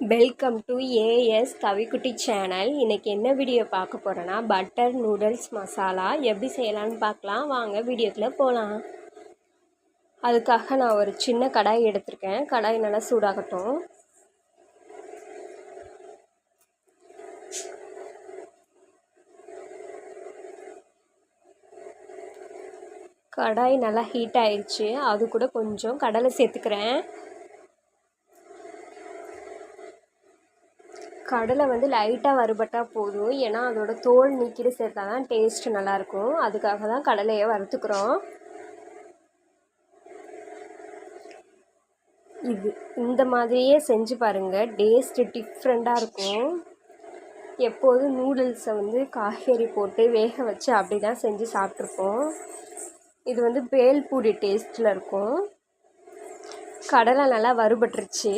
Welcome to AS Kavikutti channel. இன்றைக்கி என்ன video பார்க்க போகிறேன்னா, பட்டர் நூடுல்ஸ் மசாலா எப்படி செய்யலான்னு பார்க்கலாம். வாங்க வீடியோக்குள்ளே போகலாம். அதுக்காக நான் ஒரு சின்ன கடாய் எடுத்திருக்கேன். கடாய் நல்லா சூடாகட்டும். கடாய் நல்லா ஹீட் ஆயிடுச்சு. அது கூட கொஞ்சம் கடலை சேர்த்துக்கிறேன். கடலை லைட்டாக வறுபட்டால் போதும். ஏன்னா அதோட தோல் நீக்கிட்டு சேர்த்தா தான் டேஸ்ட்டு நல்லாயிருக்கும். அதுக்காக தான் கடலையை வறுத்துக்கிறோம். இந்த மாதிரியே செஞ்சு பாருங்கள், டேஸ்ட்டு டிஃப்ரெண்ட்டாக இருக்கும். எப்போதும் நூடுல்ஸை காய்கறி போட்டு வேக வச்சு அப்படி தான் செஞ்சு சாப்பிட்ருப்போம். இது பேல்பூரி டேஸ்ட்டில் இருக்கும். கடலை நல்லா வறுபட்டுருச்சு.